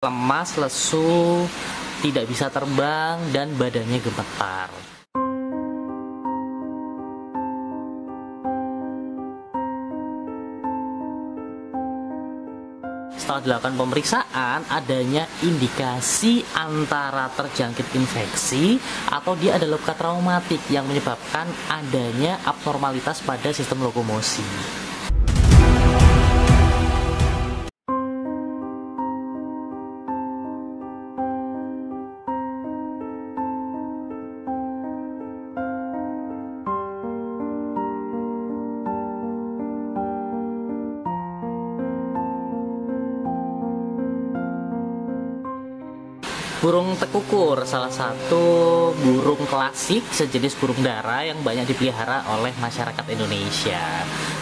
lemas, lesu, tidak bisa terbang, dan badannya gemetar. Setelah dilakukan pemeriksaan, adanya indikasi antara terjangkit infeksi atau dia ada luka traumatik yang menyebabkan adanya abnormalitas pada sistem lokomosi. Burung tekukur salah satu burung klasik sejenis burung dara yang banyak dipelihara oleh masyarakat Indonesia.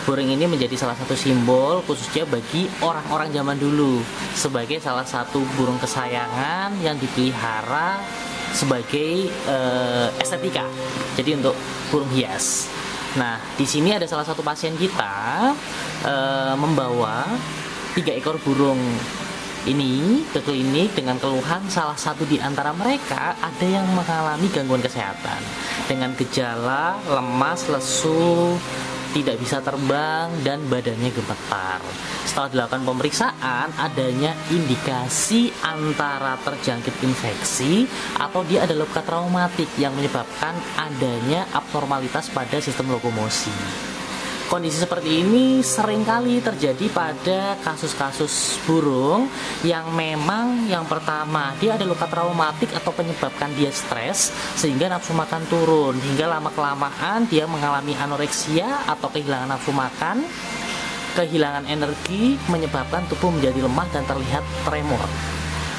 Burung ini menjadi salah satu simbol khususnya bagi orang-orang zaman dulu sebagai salah satu burung kesayangan yang dipelihara sebagai estetika. Jadi untuk burung hias. Nah, di sini ada salah satu pasien kita membawa 3 ekor burung ini ke klinik dengan keluhan salah satu di antara mereka ada yang mengalami gangguan kesehatan dengan gejala lemas, lesu, tidak bisa terbang, dan badannya gemetar. Setelah dilakukan pemeriksaan, adanya indikasi antara terjangkit infeksi atau dia ada luka traumatik yang menyebabkan adanya abnormalitas pada sistem lokomosi. Kondisi seperti ini seringkali terjadi pada kasus-kasus burung yang memang yang pertama dia ada luka traumatik atau menyebabkan dia stres sehingga nafsu makan turun hingga lama-kelamaan dia mengalami anoreksia atau kehilangan nafsu makan, kehilangan energi menyebabkan tubuh menjadi lemah dan terlihat tremor.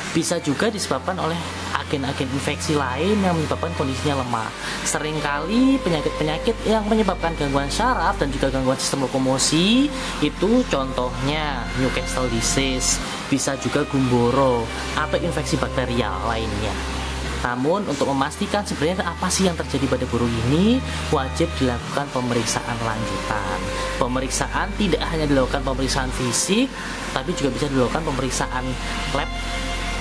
Bisa juga disebabkan oleh agen-agen infeksi lain yang menyebabkan kondisinya lemah. Seringkali penyakit-penyakit yang menyebabkan gangguan syaraf dan juga gangguan sistem lokomosi itu contohnya Newcastle disease, bisa juga gumboro atau infeksi bakterial lainnya. Namun untuk memastikan sebenarnya apa sih yang terjadi pada burung ini, wajib dilakukan pemeriksaan lanjutan. Pemeriksaan tidak hanya dilakukan pemeriksaan fisik, tapi juga bisa dilakukan pemeriksaan lab.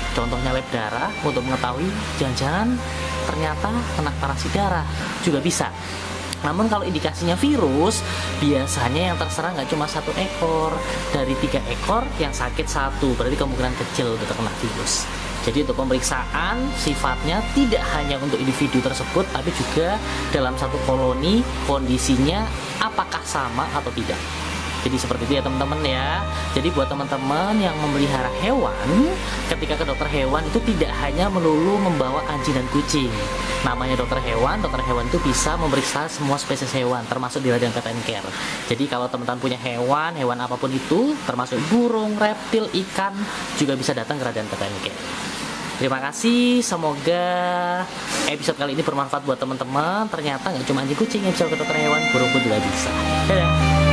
Contohnya lab darah untuk mengetahui jangan-jangan ternyata kena parasit darah juga bisa. Namun kalau indikasinya virus, biasanya yang terserang nggak cuma 1 ekor, dari 3 ekor yang sakit 1, berarti kemungkinan kecil untuk terkena virus. Jadi untuk pemeriksaan sifatnya tidak hanya untuk individu tersebut, tapi juga dalam satu koloni kondisinya apakah sama atau tidak. Jadi seperti itu ya teman-teman ya. Jadi buat teman-teman yang memelihara hewan, ketika ke dokter hewan itu tidak hanya melulu membawa anjing dan kucing. Namanya dokter hewan itu bisa memeriksa semua spesies hewan, termasuk di Radian Pet and Care. Jadi kalau teman-teman punya hewan apapun itu, termasuk burung, reptil, ikan, juga bisa datang ke Radian Pet and Care. Terima kasih, semoga episode kali ini bermanfaat buat teman-teman. Ternyata nggak cuma anjing kucing yang bisa ke dokter hewan, burung pun juga bisa. Dadah.